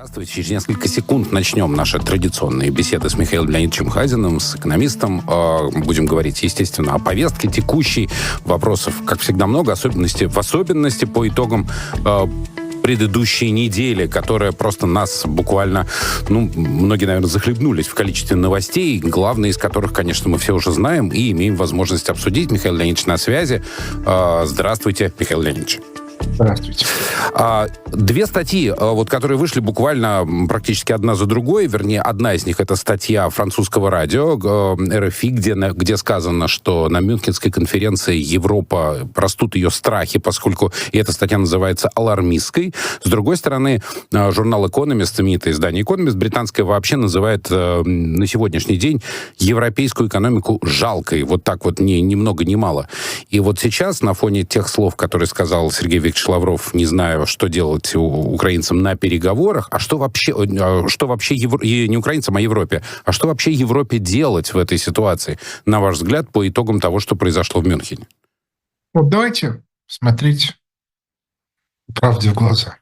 Здравствуйте. Через несколько секунд начнем наши традиционные беседы с Михаилом Леонидовичем Хазиным, с экономистом. Будем говорить, естественно, о повестке текущей. Вопросов, как всегда, много, в особенности по итогам предыдущей недели, которая просто нас буквально, многие, наверное, захлебнулись в количестве новостей, главные из которых, конечно, мы все уже знаем и имеем возможность обсудить. Михаил Леонидович на связи. Здравствуйте, Михаил Леонидович. Здравствуйте. Две статьи, которые вышли буквально практически одна за другой, вернее, одна из них — это статья французского радио РФИ, где сказано, что на Мюнхенской конференции Европа растут ее страхи, поскольку и эта статья называется алармистской. С другой стороны, журнал «Экономист», знаменитое издание «Экономист», британское, вообще называет на сегодняшний день европейскую экономику жалкой. Вот так вот, ни много ни мало. И вот сейчас, на фоне тех слов, которые сказал Сергей Викторович Лавров, не знаю, что делать украинцам на переговорах, что вообще не украинцам, а Европе, а что вообще Европе делать в этой ситуации, на ваш взгляд, по итогам того, что произошло в Мюнхене? Вот давайте смотреть правде в глаза.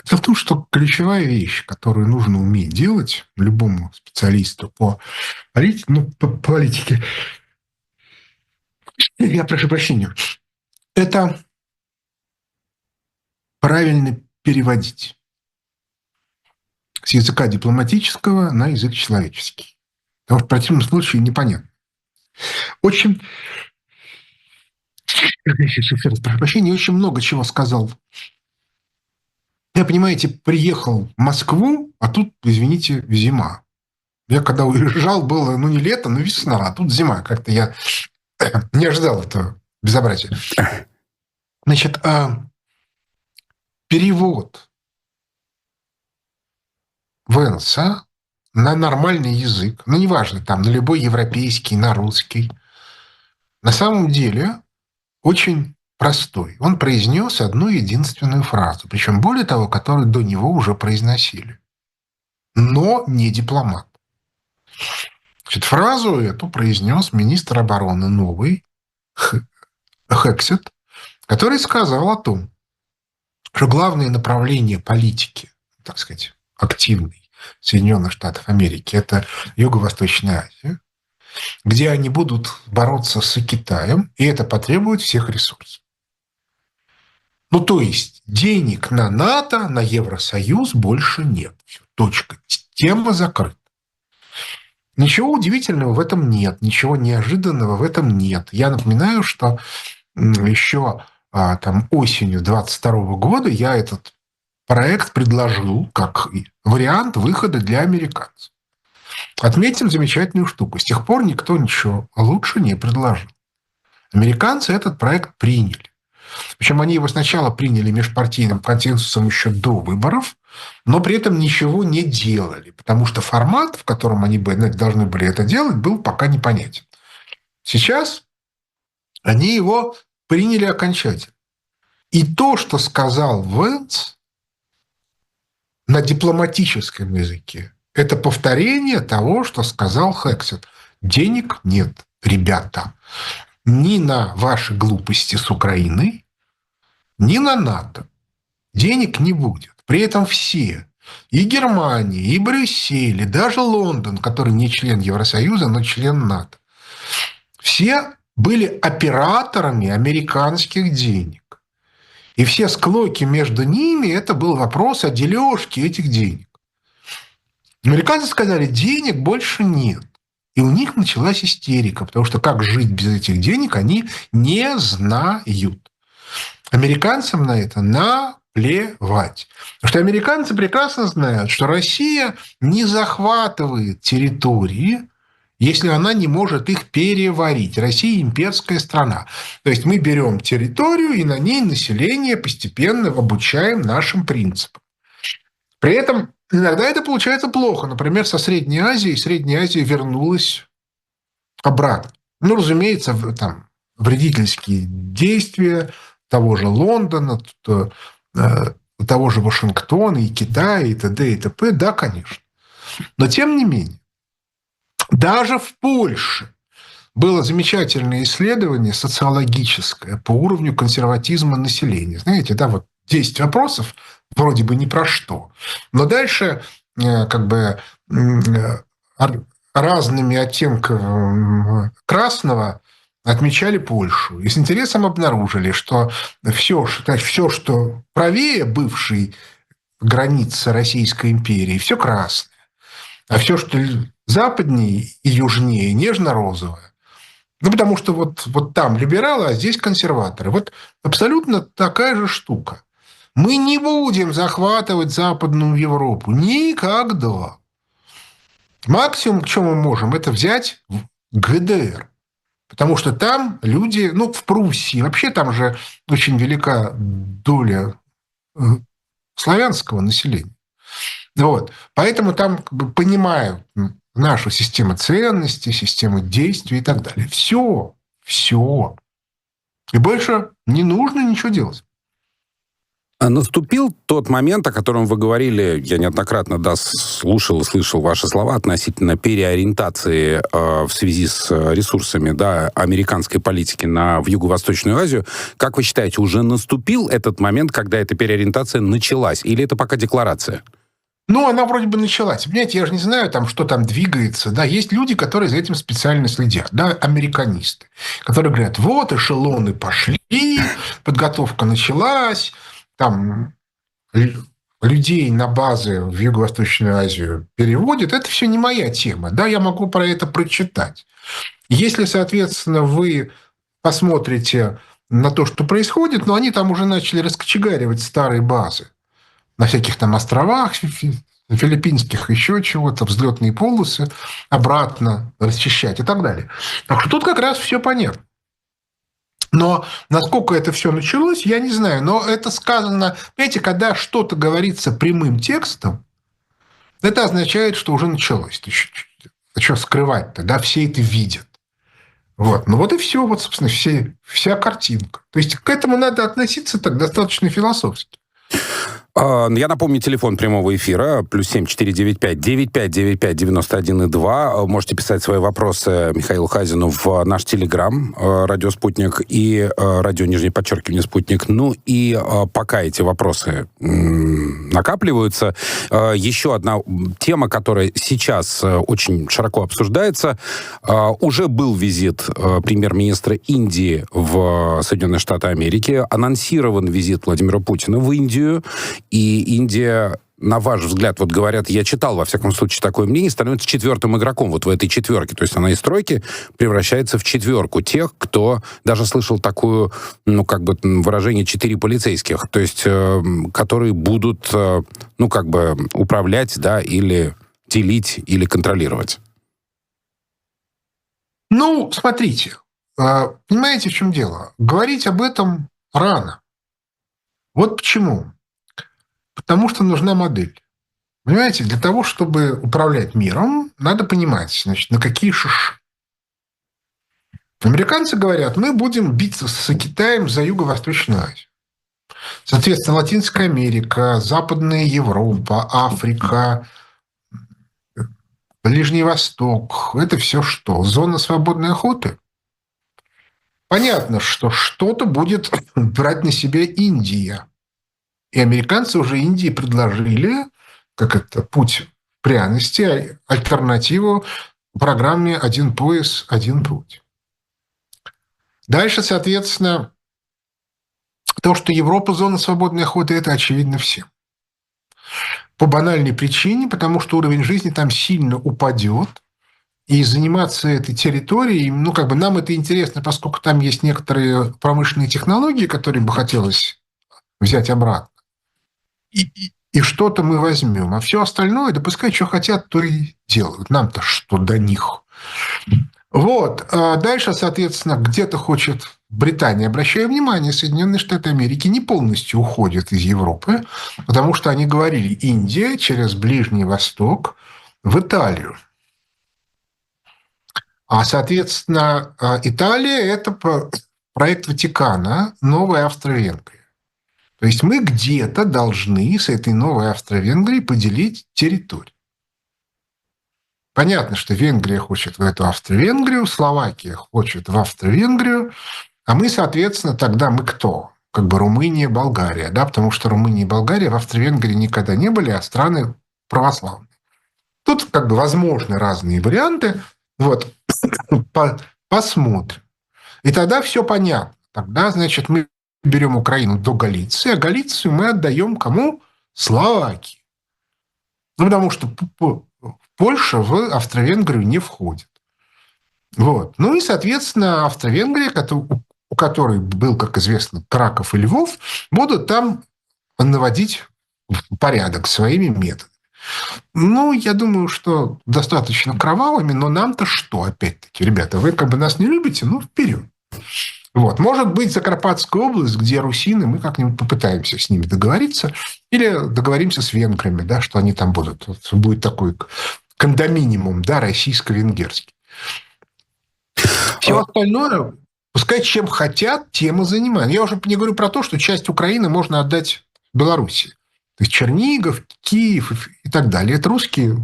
Дело в том, что ключевая вещь, которую нужно уметь делать любому специалисту по политике, я прошу прощения, это правильно переводить с языка дипломатического на язык человеческий. Потому что в противном случае непонятно. Очень много чего сказал. Я, понимаете, приехал в Москву, а тут, извините, зима. Я когда уезжал, было, не лето, но весна, а тут зима. Как-то я не ожидал этого безобразия. Значит, перевод Венса на нормальный язык, неважно, там, на любой европейский, на русский, на самом деле очень простой. Он произнес одну единственную фразу, причем более того, которую до него уже произносили. Но не дипломат. Значит, фразу эту произнес министр обороны новый, Хексет, который сказал о том, что главное направление политики, так сказать, активной Соединенных Штатов Америки — это Юго-Восточная Азия, где они будут бороться с Китаем, и это потребует всех ресурсов. То есть денег на НАТО, на Евросоюз больше нет. Все, точка. Тема закрыта. Ничего удивительного в этом нет, ничего неожиданного в этом нет. Я напоминаю, что еще осенью 22 года я этот проект предложил как вариант выхода для американцев. Отметим замечательную штуку. С тех пор никто ничего лучше не предложил. Американцы этот проект приняли. Причем они его сначала приняли межпартийным консенсусом еще до выборов, но при этом ничего не делали, потому что формат, в котором они должны были это делать, был пока непонятен. Сейчас они его приняли окончательно. И то, что сказал Венс на дипломатическом языке, это повторение того, что сказал Хексет. Денег нет, ребята, ни на ваши глупости с Украиной, ни на НАТО. Денег не будет. При этом все, и Германия, и Брюссель, и даже Лондон, который не член Евросоюза, но член НАТО, все были операторами американских денег. И все склоки между ними – это был вопрос о дележке этих денег. Американцы сказали, денег больше нет. И у них началась истерика, потому что как жить без этих денег они не знают. Американцам на это наплевать. Потому что американцы прекрасно знают, что Россия не захватывает территории, если она не может их переварить. Россия – имперская страна. То есть мы берем территорию и на ней население постепенно обучаем нашим принципам. При этом иногда это получается плохо. Например, со Средней Азией. Средняя Азия вернулась обратно. Разумеется, там вредительские действия того же Лондона, того же Вашингтона, и Китая, и т.д. и т.п. Да, конечно. Но тем не менее, даже в Польше было замечательное исследование социологическое по уровню консерватизма населения. Знаете, 10 вопросов вроде бы ни про что. Но дальше как бы разными оттенками красного отмечали Польшу. И с интересом обнаружили, что все, что правее бывшей границы Российской империи, все красное. А все, что западнее и южнее, нежно-розовое. Ну, потому что вот там либералы, а здесь консерваторы. Вот абсолютно такая же штука. Мы не будем захватывать Западную Европу. Никогда. Максимум, что мы можем, это взять ГДР. Потому что там люди, ну, в Пруссии, вообще там же очень велика доля славянского населения. Вот. Поэтому там как бы понимают нашу систему ценностей, систему действий и так далее. Все. Все. И больше не нужно ничего делать. Наступил тот момент, о котором вы говорили, я неоднократно слушал и слышал ваши слова относительно переориентации в связи с ресурсами американской политики в Юго-Восточную Азию. Как вы считаете, уже наступил этот момент, когда эта переориентация началась? Или это пока декларация? Ну, она вроде бы началась. Понимаете, я же не знаю, там, что там двигается. Да, есть люди, которые за этим специально следят. Да, американисты, которые говорят, вот эшелоны пошли, подготовка началась, там людей на базы в Юго-Восточную Азию переводят. Это все не моя тема. Да, я могу про это прочитать. Если, соответственно, вы посмотрите на то, что происходит, но они там уже начали раскочегаривать старые базы на всяких там островах филиппинских, еще чего-то, взлетные полосы, обратно расчищать и так далее. Так что тут как раз все понятно. Но насколько это все началось, я не знаю. Но это сказано, понимаете, когда что-то говорится прямым текстом, это означает, что уже началось. Что скрывать-то, да, все это видят. Вот. Ну вот и все, вот, собственно, вся картинка. То есть к этому надо относиться так достаточно философски. Я напомню, телефон прямого эфира, +7 495 9595 91 2. Можете писать свои вопросы Михаилу Хазину в наш телеграм, радио «Спутник» и радио _Спутник. Ну и пока эти вопросы накапливаются, еще одна тема, которая сейчас очень широко обсуждается. Уже был визит премьер-министра Индии в Соединенные Штаты Америки, анонсирован визит Владимира Путина в Индию. И Индия, на ваш взгляд, вот говорят, я читал, во всяком случае, такое мнение, становится четвертым игроком вот в этой четверке. То есть она из тройки превращается в четверку тех, кто даже слышал такое, ну, как бы выражение «четыре полицейских», то есть которые будут, ну, как бы управлять, да, или делить, или контролировать. Ну, смотрите, понимаете, в чем дело? Говорить об этом рано. Вот почему. Потому что нужна модель. Понимаете, для того, чтобы управлять миром, надо понимать, значит, на какие шиши. Американцы говорят, мы будем биться с Китаем за Юго-Восточную Азию. Соответственно, Латинская Америка, Западная Европа, Африка, Ближний Восток – это все что? Зона свободной охоты? Понятно, что что-то будет брать на себя Индия. И американцы уже Индии предложили, как это, путь пряности, альтернативу программе «Один пояс, один путь». Дальше, соответственно, то, что Европа зона свободной охоты, это очевидно всем. По банальной причине, потому что уровень жизни там сильно упадет, и заниматься этой территорией, ну, как бы нам это интересно, поскольку там есть некоторые промышленные технологии, которые бы хотелось взять обратно. И что-то мы возьмем. А все остальное, да пускай что хотят, то и делают. Нам-то что до них. Вот. А дальше, соответственно, где-то хочет Британия, обращаю внимание, Соединенные Штаты Америки не полностью уходят из Европы, потому что они говорили, Индия через Ближний Восток в Италию. А, соответственно, Италия – это проект Ватикана, новая Австро-Венгрия. То есть мы где-то должны с этой новой Австро-Венгрией поделить территорию. Понятно, что Венгрия хочет в эту Австро-Венгрию, Словакия хочет в Австро-Венгрию, а мы, соответственно, тогда мы кто? как бы Румыния, Болгария, да, потому что Румыния и Болгария в Австро-Венгрии никогда не были, а страны православные. Тут как бы возможны разные варианты. Вот. Посмотрим. И тогда все понятно. Тогда, значит, мы берем Украину до Галиции, а Галицию мы отдаем кому? Словакии. Ну, потому что Польша в Австро-Венгрию не входит. Вот. Ну и, соответственно, Австро-Венгрия, у которой был, как известно, Краков и Львов, будут там наводить порядок своими методами. Ну, я думаю, что достаточно кровавыми, но нам-то что, опять-таки, ребята, вы как бы нас не любите, ну, вперед. Вот. Может быть, Закарпатская область, где русины, мы как-нибудь попытаемся с ними договориться, или договоримся с венграми, да, что они там будут. Вот будет такой кондоминиум, да, российско-венгерский. Все остальное, пускай чем хотят, тем и занимают. Я уже не говорю про то, что часть Украины можно отдать Белоруссии. То есть Чернигов, Киев и так далее. Это русские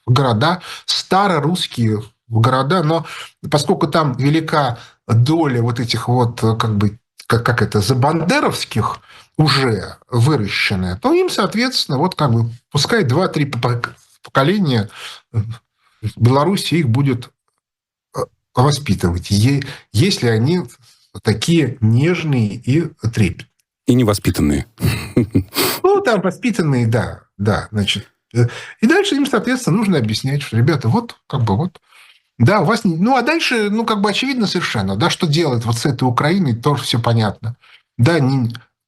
города, старорусские города, но поскольку там велика доля вот этих вот, как бы, как это, забандеровских уже выращенная, то им, соответственно, вот как бы, пускай 2-3 поколения Беларуси их будет воспитывать, если они такие нежные и трепетные. И невоспитанные. Ну, там воспитанные, да, значит. И дальше им, соответственно, нужно объяснять, что, ребята, вот, как бы, вот, да, у вас... Ну, а дальше, ну, как бы очевидно совершенно, да, что делать вот с этой Украиной, тоже все понятно. Да,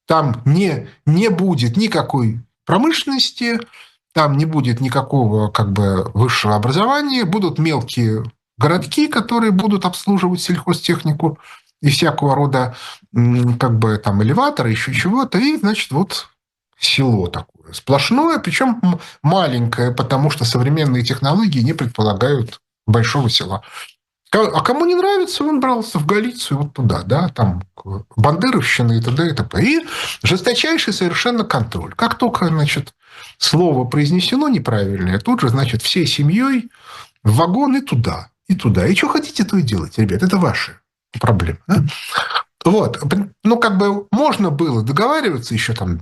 там не будет никакой промышленности, там не будет никакого, как бы, высшего образования, будут мелкие городки, которые будут обслуживать сельхозтехнику и всякого рода, как бы, там, элеваторы, еще чего-то, и, значит, вот село такое сплошное, причем маленькое, потому что современные технологии не предполагают большого села. А кому не нравится, он брался в Галицию, вот туда, да, там бандеровщина и т.д. и т.п. И жесточайший совершенно контроль. Как только, значит, слово произнесено неправильное, тут же, значит, всей семьей в вагон и туда, и туда. И что хотите, то и делайте, ребят, это ваши проблемы. Да? Вот. Ну, как бы можно было договариваться еще там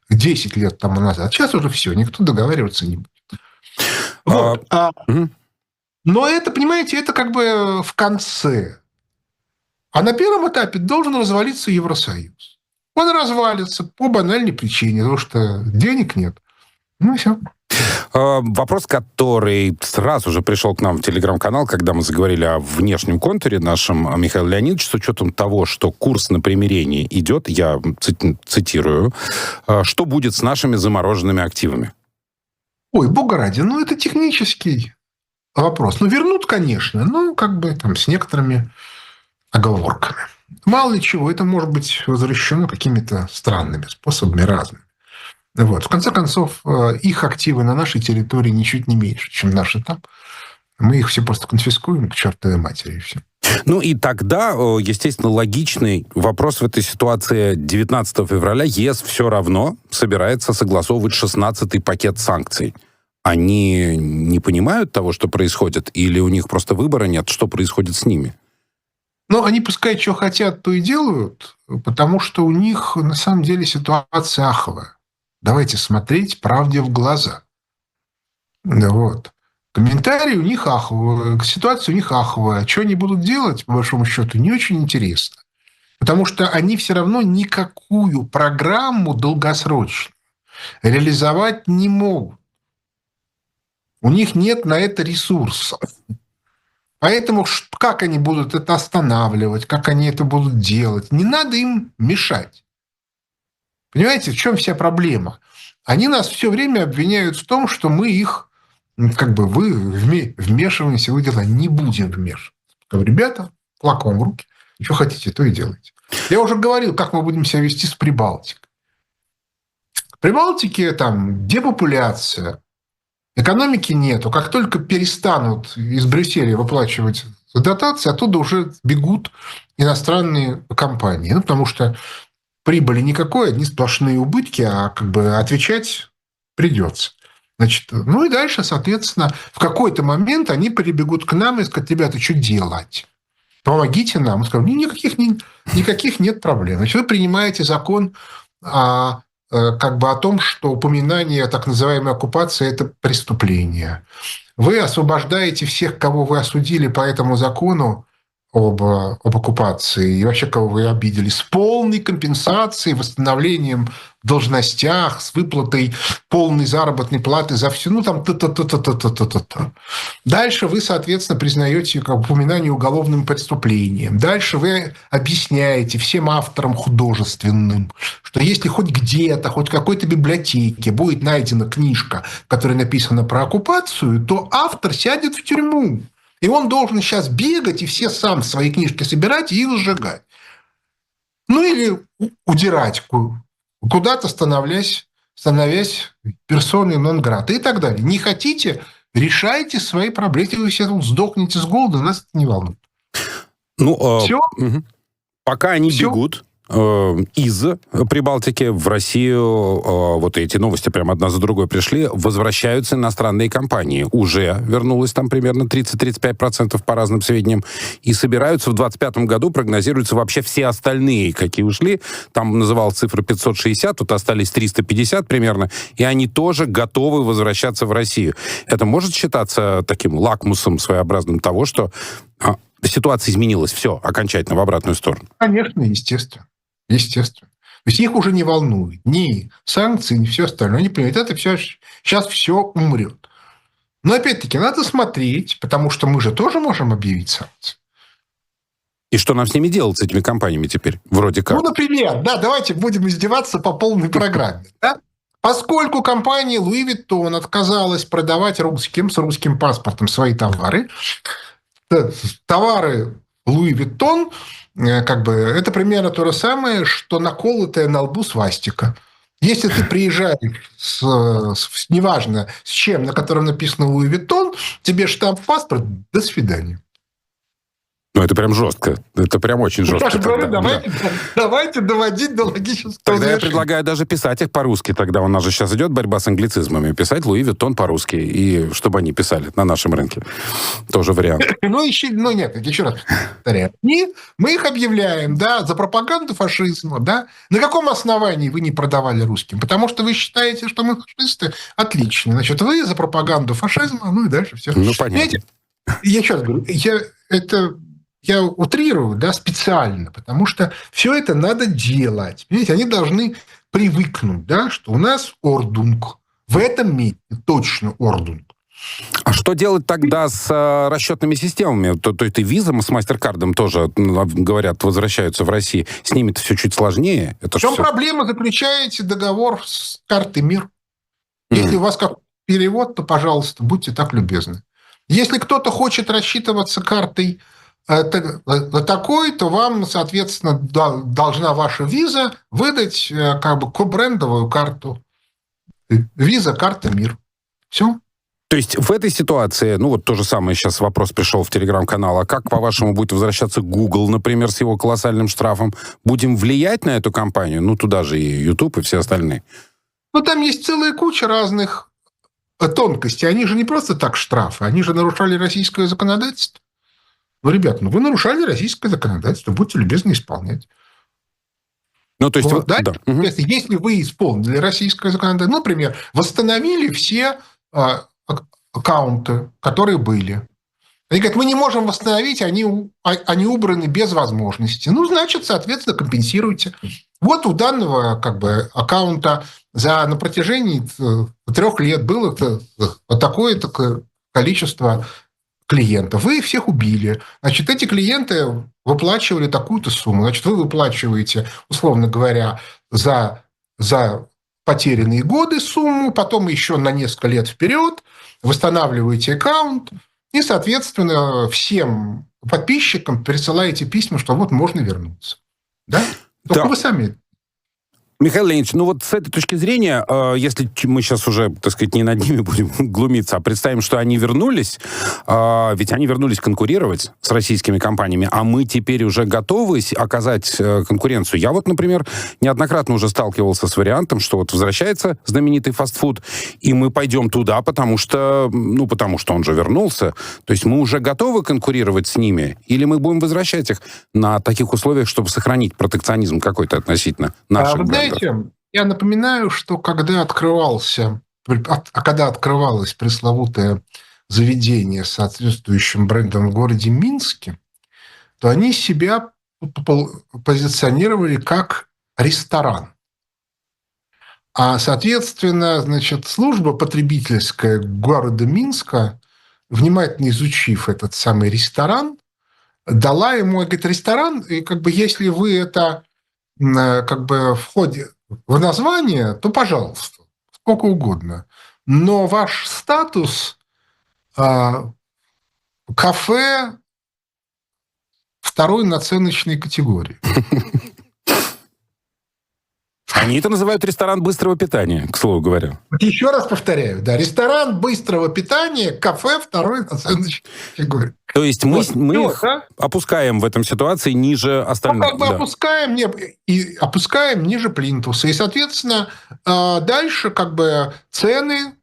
10 лет тому назад. Сейчас уже все, никто договариваться не будет. Вот. Но это, понимаете, это как бы в конце. А на первом этапе должен развалиться Евросоюз. Он развалится по банальной причине, потому что денег нет. Ну, все. Вопрос, который сразу же пришел к нам в телеграм-канал, когда мы заговорили о внешнем контуре нашем, Михаил Леонидович, с учетом того, что курс на примирение идет, я цитирую, что будет с нашими замороженными активами? Ой, бога ради, ну это технический вопрос. Ну, вернут, конечно, но как бы там с некоторыми оговорками. Мало ли чего, это может быть возвращено какими-то странными способами, разными. Вот. В конце концов, их активы на нашей территории ничуть не меньше, чем наши там. Мы их все просто конфискуем к чертовой матери, и все. Ну и тогда, естественно, логичный вопрос в этой ситуации. 19 февраля ЕС все равно собирается согласовывать 16-й пакет санкций. Они не понимают того, что происходит, или у них просто выбора нет, что происходит с ними? Ну, они пускай что хотят, то и делают, потому что у них на самом деле ситуация аховая. Давайте смотреть правде в глаза. Да вот. Комментарии у них аховые, ситуация у них аховая. Что они будут делать, по большому счету, не очень интересно. Потому что они все равно никакую программу долгосрочную реализовать не могут. У них нет на это ресурсов. Поэтому как они будут это останавливать, как они это будут делать, не надо им мешать. Понимаете, в чем вся проблема? Они нас все время обвиняют в том, что мы их, как бы, вы вмешиваемся в их дела. Не будем вмешиваться. Ребята, флаг вам в руки. Что хотите, то и делайте. Я уже говорил, как мы будем себя вести с Прибалтикой. В Прибалтике там депопуляция, экономики нету. Как только перестанут из Брюсселя выплачивать дотации, оттуда уже бегут иностранные компании. Ну, потому что прибыли никакой, одни сплошные убытки, а как бы отвечать придется. Значит, ну и дальше, соответственно, в какой-то момент они прибегут к нам и скажут: ребята, что делать? помогите нам. Он сказал, никаких нет проблем. Значит, вы принимаете закон о том, что упоминание так называемой оккупации – это преступление. Вы освобождаете всех, кого вы осудили по этому закону об оккупации, и вообще, кого вы обидели, с полной компенсацией, восстановлением в должностях, с выплатой полной заработной платы за все. Дальше вы, соответственно, признаете упоминание уголовным преступлением. Дальше вы объясняете всем авторам художественным, что если хоть где-то, хоть в какой-то библиотеке будет найдена книжка, которая написана про оккупацию, то автор сядет в тюрьму. И он должен сейчас бегать и все сам свои книжки собирать и их сжигать. Или удирать куда-то, становясь персоной нон-грата и так далее. Не хотите, решайте свои проблемы. Если вы все сдохнете с голода, нас это не волнует. Все? Пока они бегут из Прибалтики в Россию, вот эти новости прямо одна за другой пришли, возвращаются иностранные компании. Уже вернулось там примерно 30-35% по разным сведениям. И собираются в 2025 году, прогнозируются вообще все остальные, какие ушли. Там называлась цифра 560, тут остались 350 примерно, и они тоже готовы возвращаться в Россию. Это может считаться таким лакмусом своеобразным того, что ситуация изменилась, все, окончательно, в обратную сторону? Конечно, естественно. Естественно. То есть их уже не волнует ни санкции, ни все остальное. Они понимают, это все, сейчас все умрет. Но опять-таки надо смотреть, потому что мы же тоже можем объявить санкции. И что нам с ними делать, с этими компаниями теперь? Вроде как. Например, давайте будем издеваться по полной программе. Да? Поскольку компания Louis Vuitton отказалась продавать русским с русским паспортом свои товары, товары Louis Vuitton это примерно то же самое, что наколотая на лбу свастика. Если ты приезжаешь неважно с чем, на котором написано Louis Vuitton, тебе штамп в паспорт, до свидания. Это прям жестко. Это прям очень жестко. Я говорю, давайте доводить до логического Тогда я предлагаю даже писать их по-русски. Тогда у нас же сейчас идет борьба с англицизмами. Писать Louis Vuitton по-русски. И чтобы они писали на нашем рынке. Тоже вариант. Нет, еще раз повторяю. Мы их объявляем, за пропаганду фашизма, На каком основании вы не продавали русским? Потому что вы считаете, что мы фашисты? Отлично. Значит, вы за пропаганду фашизма, и дальше все. Понятно. Знаете, я еще раз говорю, я утрирую, специально, потому что все это надо делать. Понимаете, они должны привыкнуть, что у нас ордунг. В этом месте точно ордунг. А что делать тогда с расчетными системами? То есть и Visa с MasterCard'ом тоже, говорят, возвращаются в Россию. С ними-то все чуть сложнее. В чем проблема? Заключаете договор с картой МИР. Если у вас как перевод, то, пожалуйста, будьте так любезны. Если кто-то хочет рассчитываться картой такой, то вам, соответственно, должна ваша виза выдать кобрендовую карту. Виза, карта, МИР. Все. То есть в этой ситуации, то же самое сейчас вопрос пришел в телеграм-канал, а как, по-вашему, будет возвращаться Google, например, с его колоссальным штрафом? Будем влиять на эту компанию? Туда же и YouTube, и все остальные. Там есть целая куча разных тонкостей. Они же не просто так штрафы, они же нарушали российское законодательство. Ребят, вы нарушали российское законодательство, будьте любезны исполнять. То есть... Если вы исполнили российское законодательство, например, восстановили все аккаунты, которые были. Они говорят, мы не можем восстановить, они убраны без возможности. Значит, соответственно, компенсируйте. Вот у данного аккаунта на протяжении 3 лет было такое-то количество клиентов. Вы их всех убили. Значит, эти клиенты выплачивали такую-то сумму. Значит, вы выплачиваете, условно говоря, за потерянные годы сумму, потом еще на несколько лет вперед, восстанавливаете аккаунт и, соответственно, всем подписчикам присылаете письма, что можно вернуться. Только вы сами. Михаил Леонидович, ну вот с этой точки зрения, если мы сейчас уже, так сказать, не над ними будем глумиться, а представим, что они вернулись, ведь они вернулись конкурировать с российскими компаниями, а мы теперь уже готовы оказать конкуренцию. Я вот, например, неоднократно уже сталкивался с вариантом, что вот возвращается знаменитый фастфуд, и мы пойдем туда, потому что он же вернулся. То есть мы уже готовы конкурировать с ними, или мы будем возвращать их на таких условиях, чтобы сохранить протекционизм какой-то относительно наших брендов? Я напоминаю, что когда открывалось пресловутое заведение с соответствующим брендом в городе Минске, то они себя позиционировали как ресторан. А, соответственно, значит, служба потребительская города Минска, внимательно изучив этот самый ресторан, дала ему, говорит, ресторан, и как бы если вы это как бы входит в название, то, пожалуйста, сколько угодно. Но ваш статус кафе второй наценочной категории. Они это называют ресторан быстрого питания, к слову говоря. Еще раз повторяю, да, ресторан быстрого питания, кафе второй наценочной категории. То есть мы их опускаем в этом ситуации ниже остальных. Опускаем ниже плинтуса. И, соответственно, дальше как бы цены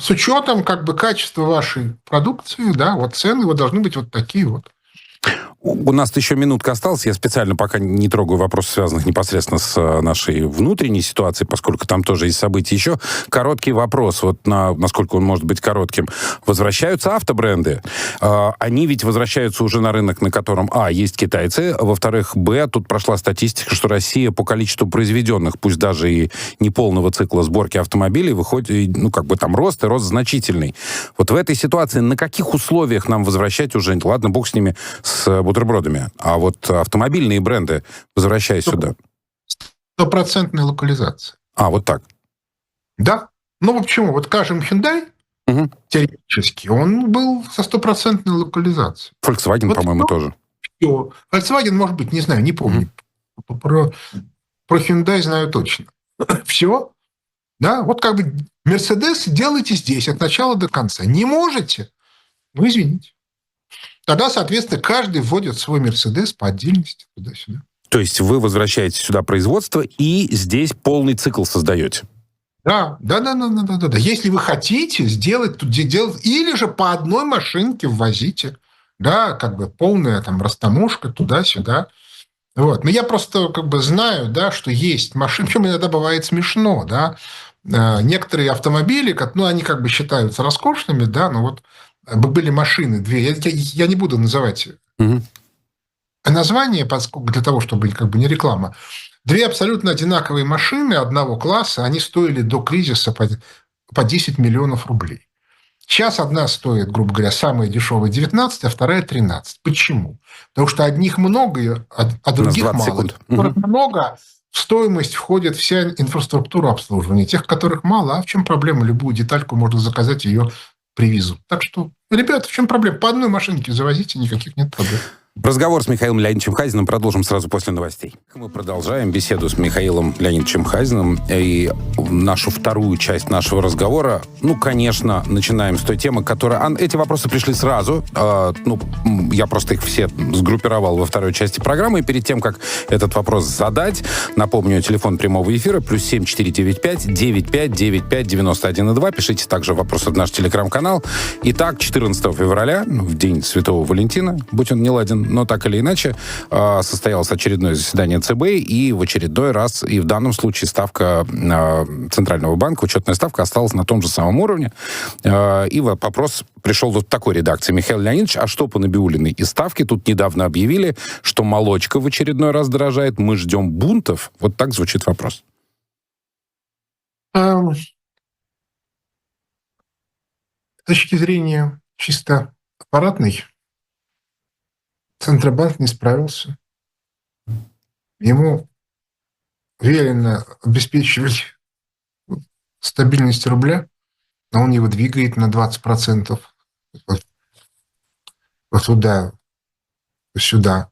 с учетом как бы качества вашей продукции, да, вот цены вот должны быть вот такие вот. У нас еще минутка осталась. Я специально пока не трогаю вопросов, связанных непосредственно с нашей внутренней ситуацией, поскольку там тоже есть события. Еще короткий вопрос, вот насколько он может быть коротким. Возвращаются автобренды. Они ведь возвращаются уже на рынок, на котором, есть китайцы, во-вторых, тут прошла статистика, что Россия по количеству произведенных, пусть даже и неполного цикла сборки автомобилей, выходит, там рост значительный. Вот в этой ситуации на каких условиях нам возвращать уже, ладно, бог с ними, с бутербродами, а вот автомобильные бренды, возвращаясь сюда? 100% локализация. Вот так? Да. Почему? Вот, скажем, Hyundai, теоретически, он был со 100% локализацией. Volkswagen, по-моему, тоже. Все. Volkswagen, может быть, не знаю, не помню. Про Hyundai знаю точно. Все. Да, вот как бы Mercedes делайте здесь от начала до конца. Не можете? Извините. Тогда, соответственно, каждый вводит свой Мерседес по отдельности туда-сюда. То есть вы возвращаете сюда производство и здесь полный цикл создаете? Да. Если вы хотите сделать, или же по одной машинке ввозите, да, как бы полная там растаможка туда-сюда. Вот. Но я просто как бы знаю, да, что есть машины, причем иногда бывает смешно, да. Некоторые автомобили, они как бы считаются роскошными, да, но вот были машины две, я не буду называть название, поскольку для того, чтобы как бы не реклама. Две абсолютно одинаковые машины одного класса, они стоили до кризиса по 10 миллионов рублей. Сейчас одна стоит, грубо говоря, самая дешевая 19, а вторая 13. Почему? Потому что одних много, а других мало. Много, в стоимость входит вся инфраструктура обслуживания. Тех, которых мало, а в чем проблема? Любую детальку можно заказать, ее привезут. Так что, ребята, в чем проблема? По одной машинке завозите, никаких нет проблем. Разговор с Михаилом Леонидовичем Хазиным продолжим сразу после новостей. Мы продолжаем беседу с Михаилом Леонидовичем Хазиным. И нашу вторую часть нашего разговора, конечно, начинаем с той темы, которая... Эти вопросы пришли сразу. Я просто их все сгруппировал во второй части программы. И перед тем, как этот вопрос задать, напомню, телефон прямого эфира +7 495 9595 91,2. Пишите также вопросы в наш телеграм-канал. Итак, 14 февраля, в день Святого Валентина, будь он не ладен, но так или иначе, состоялось очередное заседание ЦБ, и в очередной раз, и в данном случае ставка Центрального банка, учетная ставка осталась на том же самом уровне. И вопрос пришел в такой редакции. Михаил Леонидович, а что по Набиуллиной и ставке? Тут недавно объявили, что молочка в очередной раз дорожает. Мы ждем бунтов. Вот так звучит вопрос. С точки зрения чисто аппаратной, Центробанк не справился. Ему велено обеспечивать стабильность рубля, но он его двигает на 20% вот туда, сюда.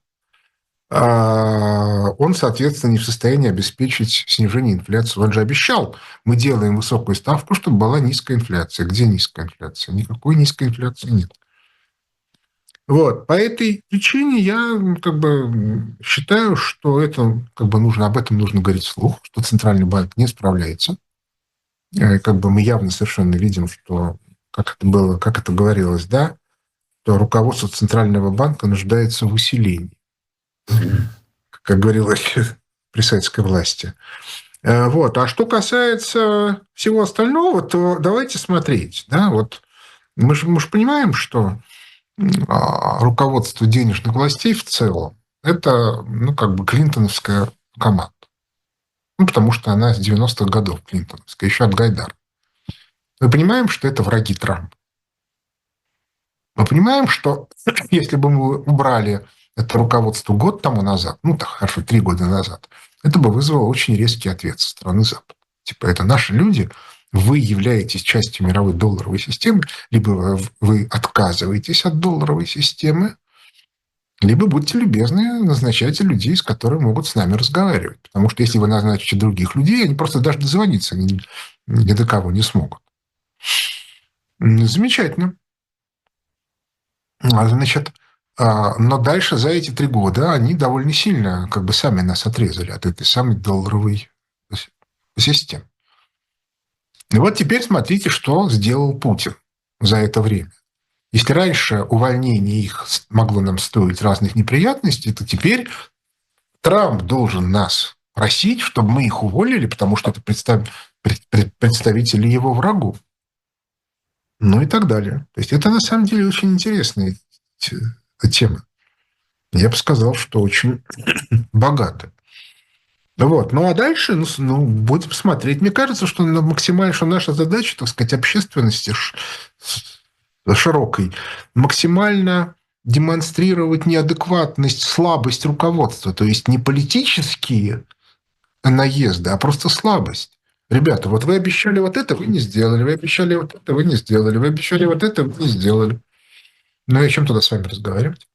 он, соответственно, не в состоянии обеспечить снижение инфляции. Он же обещал, мы делаем высокую ставку, чтобы была низкая инфляция. Где низкая инфляция? Никакой низкой инфляции нет. Вот. По этой причине я как бы считаю, что это как бы нужно, об этом нужно говорить вслух, что Центральный банк не справляется. Как бы мы явно совершенно видим, что, как это было, как это говорилось, да, что руководство Центрального банка нуждается в усилении, как говорилось при советской власти. Вот. А что касается всего остального, то давайте смотреть. Да? Вот мы же понимаем, что руководство денежных властей в целом это, ну, как бы клинтоновская команда. Ну, потому что она с 90-х годов клинтоновская, еще от Гайдара. Мы понимаем, что это враги Трампа. Мы понимаем, что если бы мы убрали это руководство год тому назад, ну, так хорошо, 3 года назад, это бы вызвало очень резкий ответ со стороны Запада. Типа, это наши люди, вы являетесь частью мировой долларовой системы, либо вы отказываетесь от долларовой системы, либо будьте любезны, назначайте людей, с которыми могут с нами разговаривать. Потому что если вы назначите других людей, они просто даже дозвониться ни до кого не смогут. Замечательно. Значит, но дальше за эти 3 года они довольно сильно как бы сами нас отрезали от этой самой долларовой системы. И вот теперь смотрите, что сделал Путин за это время. Если раньше увольнение их могло нам стоить разных неприятностей, то теперь Трамп должен нас просить, чтобы мы их уволили, потому что это представители его врагов. Ну и так далее. То есть это на самом деле очень интересная тема. Я бы сказал, что очень богатая. Вот. Ну а дальше будем смотреть. Мне кажется, что максимально, что наша задача, так сказать, общественности широкой, максимально демонстрировать неадекватность, слабость руководства. То есть не политические наезды, а просто слабость. Ребята, вот вы обещали вот это, вы не сделали. Вы обещали вот это, вы не сделали. Вы обещали вот это, вы не сделали. Ну и о чем тогда с вами разговаривать?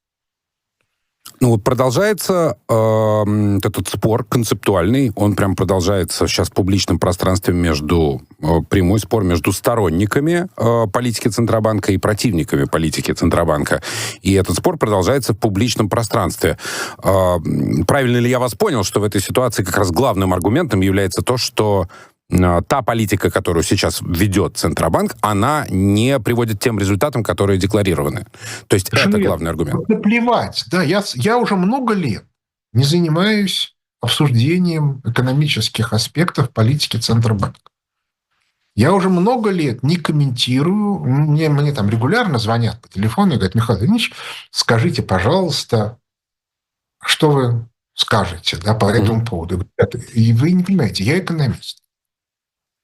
Ну вот продолжается этот спор концептуальный, он прям продолжается сейчас в публичном пространстве прямой спор между сторонниками политики Центробанка и противниками политики Центробанка. И этот спор продолжается в публичном пространстве. Правильно ли я вас понял, что в этой ситуации как раз главным аргументом является то, что та политика, которую сейчас ведет Центробанк, она не приводит к тем результатам, которые декларированы. То есть это главный аргумент. Наплевать. Да, я уже много лет не занимаюсь обсуждением экономических аспектов политики Центробанка. Я уже много лет не комментирую. Мне там регулярно звонят по телефону и говорят: Михаил Ильич, скажите, пожалуйста, что вы скажете, да, по этому поводу. И вы не понимаете, я экономист.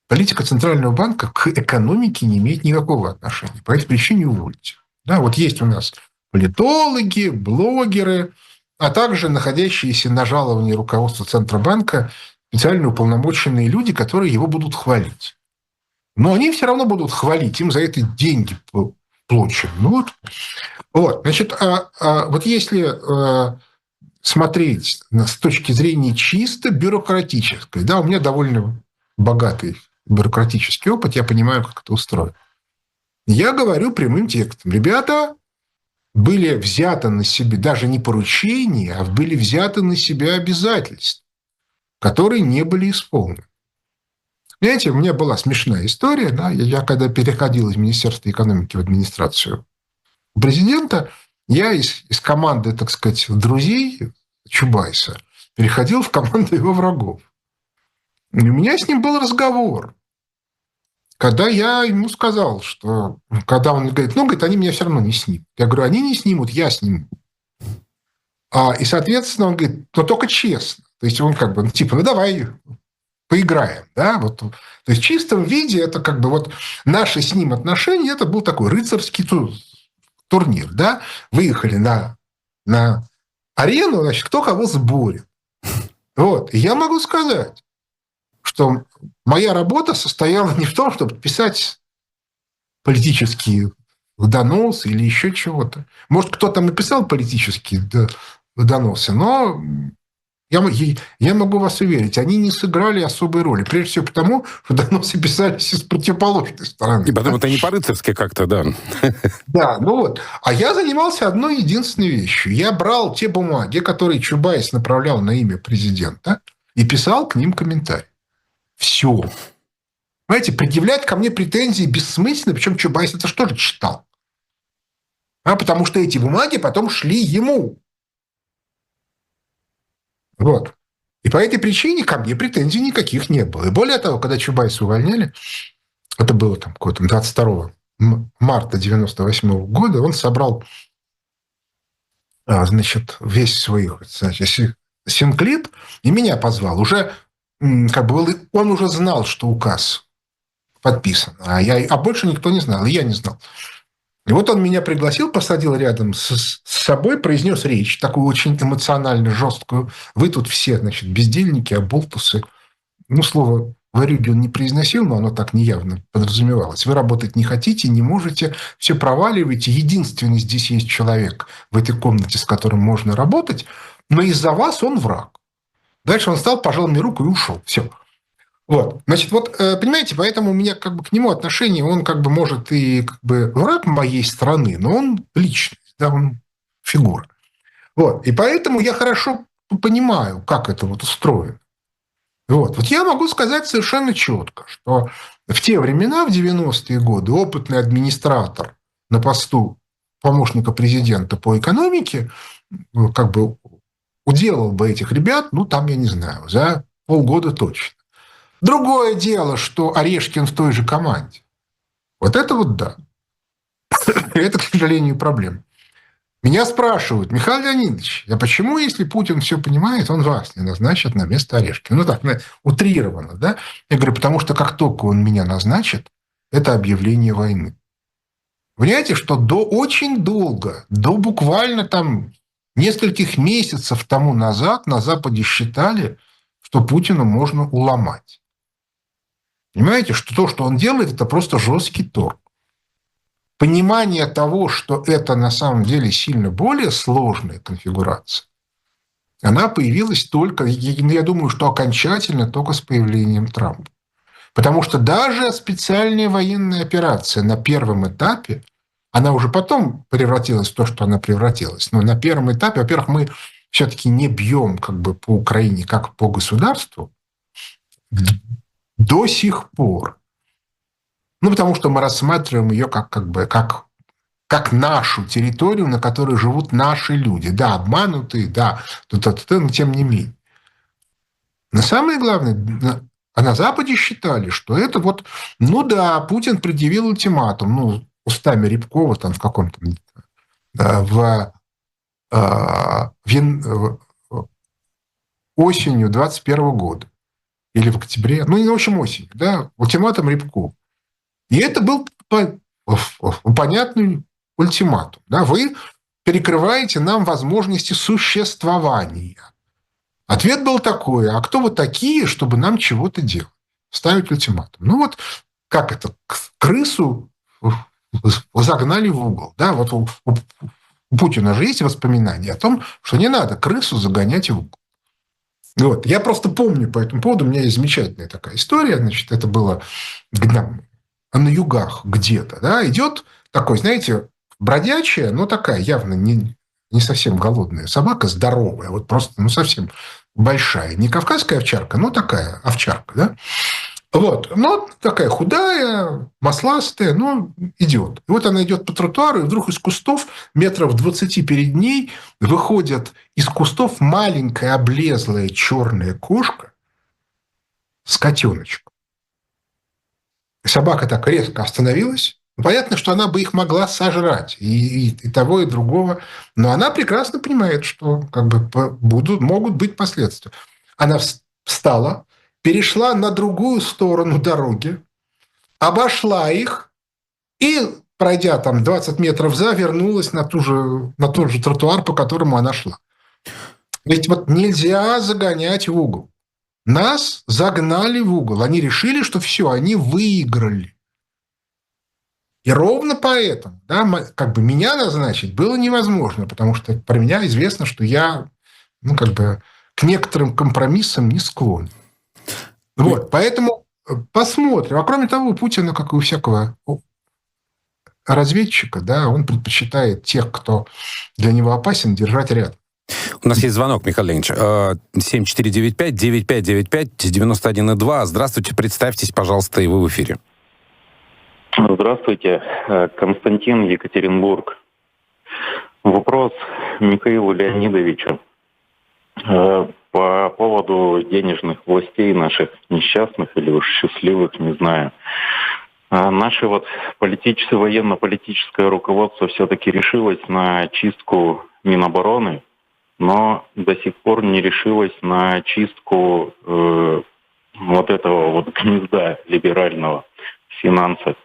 Политика Центрального банка к экономике не имеет никакого отношения. По этой причине увольте. Да, вот есть у нас политологи, блогеры, а также находящиеся на жаловании руководства Центробанка специально уполномоченные люди, которые его будут хвалить. Но они все равно будут хвалить, им за это деньги плачут. Ну вот. Значит, вот если смотреть с точки зрения чисто бюрократической, да, у меня довольно богатый бюрократический опыт, я понимаю, как это устроено. Я говорю прямым текстом: ребята, были взяты на себя даже не поручения, а были взяты на себя обязательства, которые не были исполнены. Знаете, у меня была смешная история. Да? Я когда переходил из Министерства экономики в администрацию президента, я из команды, так сказать, друзей Чубайса переходил в команду его врагов. И у меня с ним был разговор, когда я ему сказал, что... Когда он говорит, говорит, они меня все равно не снимут. Я говорю, они не снимут, я сниму. И, соответственно, он говорит, только честно. То есть он как бы, давай поиграем. Да? Вот. То есть в чистом виде это как бы вот наши с ним отношения, это был такой рыцарский турнир. Да? Выехали на арену, значит, кто кого сборит. Вот. И я могу сказать, что моя работа состояла не в том, чтобы писать политические доносы или еще чего-то. Может, кто-то написал политические доносы, но я могу вас уверить, они не сыграли особой роли. Прежде всего потому, что доносы писались из противоположной стороны. И потом это не по-рыцарски как-то, да. Да, ну вот. А я занимался одной единственной вещью. Я брал те бумаги, которые Чубайс направлял на имя президента, и писал к ним комментарий. Все. Понимаете, предъявлять ко мне претензии бессмысленно, причем Чубайс это что же читал? Потому что эти бумаги потом шли ему. Вот. И по этой причине ко мне претензий никаких не было. И более того, когда Чубайса увольняли, это было там какого-то 22 марта 98 года, он собрал, значит, весь свой, значит, синклит и меня позвал. Уже как бы он уже знал, что указ подписан, а больше никто не знал, и я не знал. И вот он меня пригласил, посадил рядом с собой, произнес речь, такую очень эмоционально жесткую. Вы тут все, значит, бездельники, оболтусы. Ну, слово «варюги» он не произносил, но оно так неявно подразумевалось. Вы работать не хотите, не можете, все проваливаете. Единственный здесь есть человек в этой комнате, с которым можно работать, но из-за вас он враг. Дальше он встал, пожал мне руку и ушел. Все. Вот. Значит, вот, понимаете, поэтому у меня как бы к нему отношение, он как бы может и как бы враг моей страны, но он личность, да, он фигура. Вот. И поэтому я хорошо понимаю, как это вот устроено. Вот я могу сказать совершенно четко, что в те времена, в 90-е годы, опытный администратор на посту помощника президента по экономике как бы уделал бы этих ребят, ну, там, я не знаю, за полгода точно. Другое дело, что Орешкин в той же команде. Вот это вот да. Это, к сожалению, проблема. Меня спрашивают: Михаил Леонидович, а почему, если Путин все понимает, он вас не назначит на место Орешкина? Ну так, утрированно, да? Я говорю, потому что как только он меня назначит, это объявление войны. Понимаете, что очень долго, до буквально там нескольких месяцев тому назад на Западе считали, что Путина можно уломать. Понимаете, что то, что он делает, это просто жесткий торг. Понимание того, что это на самом деле сильно более сложная конфигурация, она появилась только, я думаю, что окончательно только с появлением Трампа. Потому что даже специальная военная операция на первом этапе, она уже потом превратилась в то, что она превратилась. Но на первом этапе, во-первых, мы все-таки не бьем как бы по Украине как по государству до сих пор. Ну, потому что мы рассматриваем ее как нашу территорию, на которой живут наши люди. Да, обманутые, да, но тем не менее. Но самое главное, а на Западе считали, что это вот, ну да, Путин предъявил ультиматум, ну, устами Рябкова там в каком-то, осенью 21 года или в октябре, ну, в общем, осенью, да, ультиматум Рябкова. И это был понятный ультиматум. Да? Вы перекрываете нам возможности существования. Ответ был такой: а кто вы такие, чтобы нам чего-то делать? Ставить ультиматум. Ну вот как это? Крысу загнали в угол. Да? Вот у Путина же есть воспоминания о том, что не надо крысу загонять в угол. Вот. Я просто помню по этому поводу, у меня есть замечательная такая история. Значит, это было на югах где-то, да, идет такой, знаете, бродячая, но такая явно не совсем голодная собака, здоровая, вот просто, ну, совсем большая. Не кавказская овчарка, но такая овчарка, да. Вот, но такая худая, масластая, но идет. И вот она идет по тротуару, и вдруг из кустов, метров 20 перед ней, выходит из кустов маленькая, облезлая черная кошка с котеночком. Собака так резко остановилась. Понятно, что она бы их могла сожрать, и того, и другого. Но она прекрасно понимает, что как бы могут быть последствия. Она встала, перешла на другую сторону дороги, обошла их и, пройдя там 20 метров вернулась на тот же тротуар, по которому она шла. Ведь вот нельзя загонять в угол. Нас загнали в угол. Они решили, что все, они выиграли. И ровно поэтому, да, как бы меня назначить было невозможно, потому что про меня известно, что я к некоторым компромиссам не склонен. Вот, поэтому посмотрим. А кроме того, у Путина, как и у всякого разведчика, да, он предпочитает тех, кто для него опасен, держать рядом. У нас есть звонок, Михаил Леонидович. 7495-9595-91,2. Здравствуйте, представьтесь, пожалуйста, и вы в эфире. Здравствуйте, Константин, Екатеринбург. Вопрос Михаилу Леонидовичу по поводу денежных властей наших несчастных или уж счастливых, не знаю. Наше военно-политическое руководство все-таки решилось на чистку Минобороны, но до сих пор не решилось на чистку этого гнезда либерального в финансах.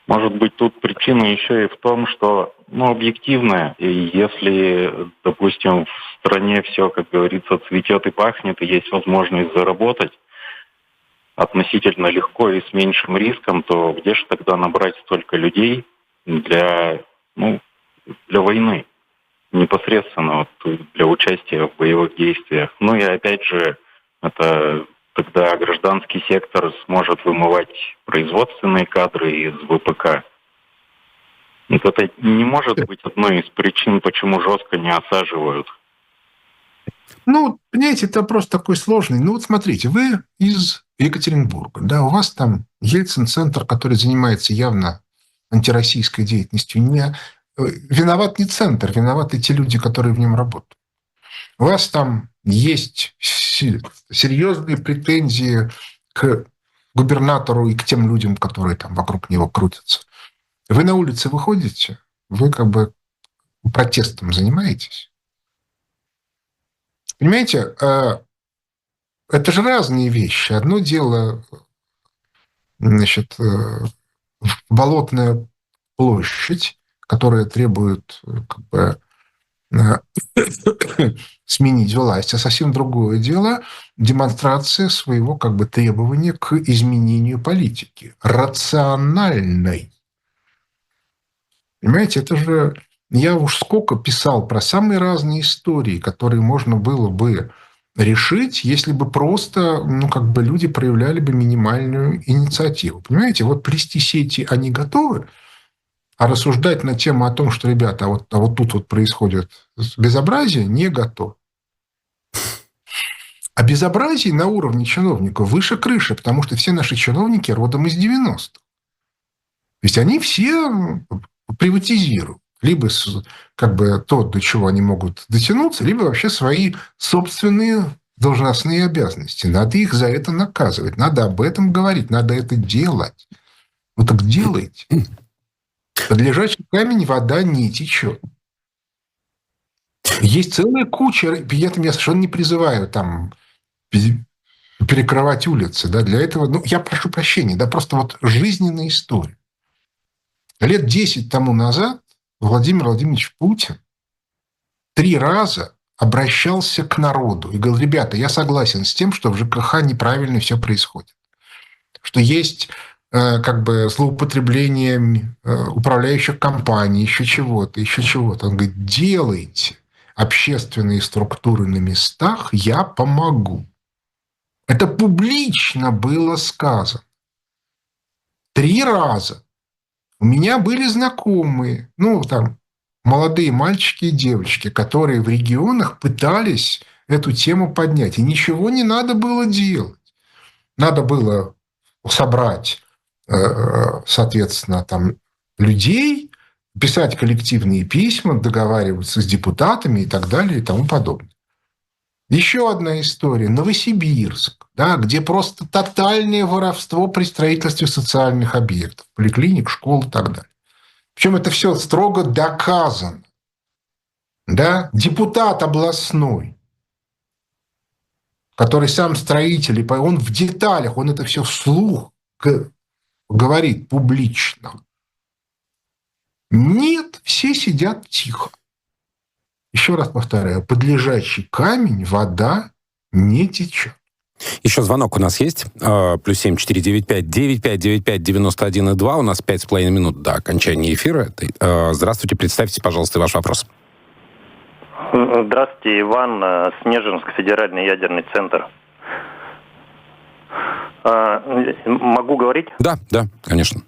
Может быть, тут причина еще и в том, что, объективно, если, допустим, в стране все, как говорится, цветет и пахнет, и есть возможность заработать относительно легко и с меньшим риском, то где же тогда набрать столько людей для войны, непосредственно для участия в боевых действиях? Ну и опять же, это тогда гражданский сектор сможет вымывать производственные кадры из ВПК. Это не может быть одной из причин, почему жестко не осаживают. Понимаете, это вопрос такой сложный. Смотрите, вы из Екатеринбурга, да, у вас там Ельцин-центр, который занимается явно антироссийской деятельностью. Виноват не центр, виноваты те люди, которые в нем работают. У вас там есть серьезные претензии к губернатору и к тем людям, которые там вокруг него крутятся. Вы на улице выходите, вы протестом занимаетесь. Понимаете, это же разные вещи. Одно дело, Болотная площадь, которая требует сменить власть, а совсем другое дело демонстрация своего требования к изменению политики, рациональной. Понимаете, это же... Я уж сколько писал про самые разные истории, которые можно было бы решить, если бы просто, люди проявляли бы минимальную инициативу. Понимаете, плести сети они готовы, а рассуждать на тему о том, что, ребята, тут происходит безобразие, не готов. А безобразие на уровне чиновников выше крыши, потому что все наши чиновники родом из 90-х. То есть они все приватизируют. Либо то, до чего они могут дотянуться, либо вообще свои собственные должностные обязанности. Надо их за это наказывать, надо об этом говорить, надо это делать. Так делайте. Под лежачий камень вода не течет. Есть целая куча, я совершенно не призываю перекрывать улицы. Да, для этого, я прошу прощения, просто жизненная история. Лет 10 тому назад Владимир Владимирович Путин 3 раза обращался к народу и говорил: ребята, я согласен с тем, что в ЖКХ неправильно все происходит. Что есть злоупотребление управляющих компаний, еще чего-то. Он говорит: делайте общественные структуры на местах, я помогу. Это публично было сказано. 3 раза. У меня были знакомые, молодые мальчики и девочки, которые в регионах пытались эту тему поднять. И ничего не надо было делать. Надо было собрать, соответственно, людей, писать коллективные письма, договариваться с депутатами и так далее и тому подобное. Еще одна история. Новосибирск, да, где просто тотальное воровство при строительстве социальных объектов, поликлиник, школ и так далее. Причем это все строго доказано. Да? Депутат областной, который сам строитель, он в деталях, он это все вслух говорит публично. Нет, все сидят тихо. Еще раз повторяю, под лежачий камень вода не течет. Еще звонок у нас есть. +7 495 9595 91,2. У нас 5,5 минут до окончания эфира. Здравствуйте, представьте, пожалуйста, ваш вопрос. Здравствуйте, Иван, Снежинск, Федеральный ядерный центр. Могу говорить? Да, конечно.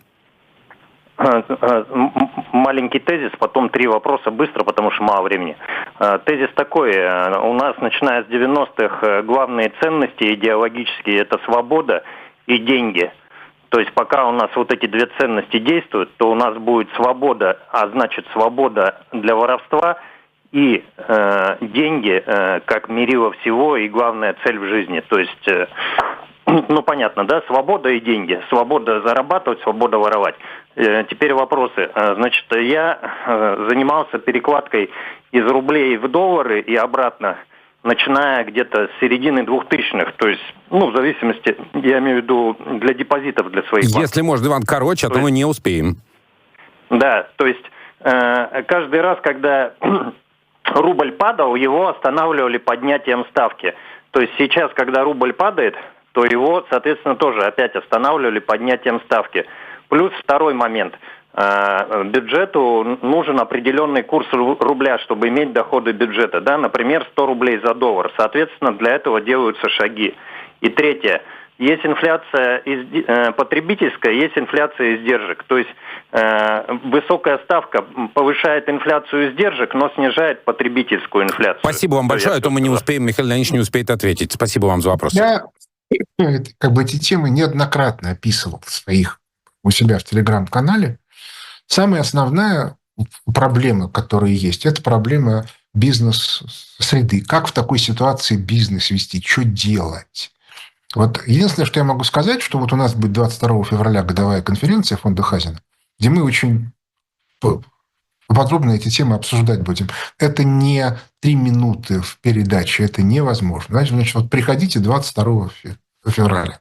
Маленький тезис, потом 3 вопроса быстро, потому что мало времени. Тезис такой. У нас, начиная с 90-х, главные ценности идеологические – это свобода и деньги. То есть пока у нас вот эти 2 ценности действуют, то у нас будет свобода, а значит свобода для воровства и деньги как мерило всего и главная цель в жизни. То есть, понятно, да, свобода и деньги. Свобода зарабатывать, свобода воровать. Теперь вопросы. Значит, я занимался перекладкой из рублей в доллары и обратно, начиная где-то с середины 2000-х. То есть, в зависимости, я имею в виду, для депозитов, для своих банков. Если можно, Иван, короче, а то мы не успеем. Да, то есть, каждый раз, когда рубль падал, его останавливали поднятием ставки. То есть сейчас, когда рубль падает, то его, соответственно, тоже опять останавливали поднятием ставки. Плюс второй момент. Бюджету нужен определенный курс рубля, чтобы иметь доходы бюджета. Да? Например, 100 рублей за доллар. Соответственно, для этого делаются шаги. И третье. Есть инфляция потребительская, есть инфляция издержек. То есть высокая ставка повышает инфляцию издержек, но снижает потребительскую инфляцию. Спасибо вам большое, а то мы не успеем, Михаил Леонидович не успеет ответить. Спасибо вам за вопрос. Я эти темы неоднократно описывал у себя в Телеграм-канале. Самая основная проблема, которая есть, это проблема бизнес-среды. Как в такой ситуации бизнес вести, что делать? Вот единственное, что я могу сказать, что вот у нас будет 22 февраля годовая конференция фонда Хазина, где мы очень подробно эти темы обсуждать будем. Это не 3 минуты в передаче, это невозможно. Значит, вот приходите 22 февраля.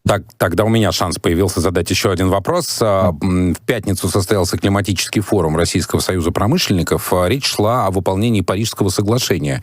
Так, тогда у меня шанс появился задать еще один вопрос. В пятницу состоялся климатический форум Российского союза промышленников. Речь шла о выполнении Парижского соглашения.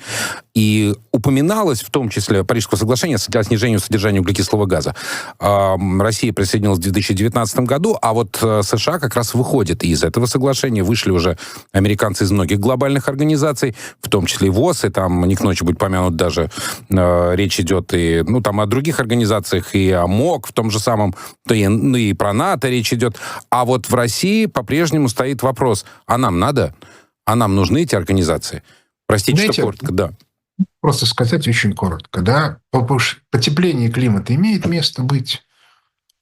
И упоминалось в том числе Парижское соглашение о снижении содержания углекислого газа. Россия присоединилась в 2019 году, а вот США как раз выходит из этого соглашения. Вышли уже американцы из многих глобальных организаций, в том числе и ВОЗ, и там не к ночи будет помянут даже, речь идет и там о других организациях, и о МОК в том же самом, и про НАТО речь идет. А вот в России по-прежнему стоит вопрос, а нам надо? А нам нужны эти организации? Простите, знаете, что коротко, да. Просто сказать очень коротко, да. Потепление климата имеет место быть,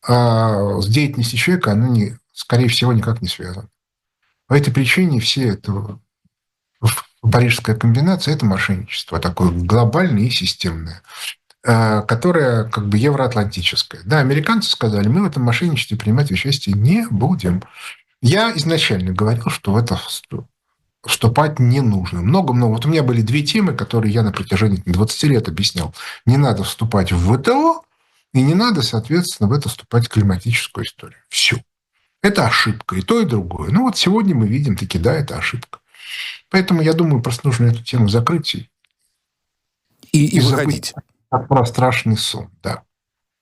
а с деятельностью человека оно, скорее всего, никак не связано. По этой причине все это Парижская комбинация – это мошенничество такое глобальное и системное, которая как бы евроатлантическая. Да, американцы сказали, мы в этом мошенничестве принимать участие не будем. Я изначально говорил, что в это вступать не нужно. Много-много. Вот у меня были 2 темы, которые я на протяжении 20 лет объяснял. Не надо вступать в ВТО, и не надо, соответственно, в это вступать в климатическую историю. Все. Это ошибка. И то, и другое. Вот сегодня мы видим таки, да, это ошибка. Поэтому, я думаю, просто нужно эту тему закрыть и выходить. Про страшный сон, да.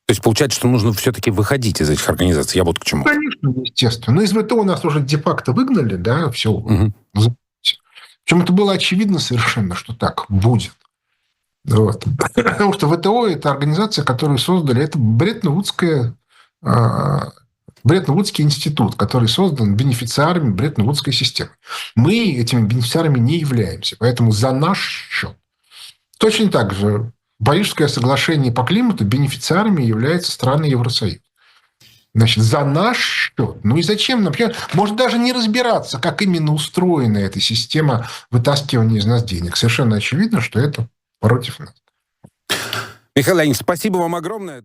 То есть получается, что нужно все-таки выходить из этих организаций. Я вот к чему. Конечно, естественно. Но из ВТО у нас уже де-факто выгнали, да, все. Угу. Причем это было очевидно совершенно, что так будет. Вот. Потому что ВТО – это организация, которую создали, это Бреттон-Вудский институт, который создан бенефициарами Бреттон-Вудской системы. Мы этими бенефициарами не являемся, поэтому за наш счет. Точно так же Парижское соглашение по климату бенефициарами являются страны Евросоюза. Значит, за наш счет. И зачем, например, может даже не разбираться, как именно устроена эта система вытаскивания из нас денег. Совершенно очевидно, что это против нас. Михаил Леонидович, спасибо вам огромное.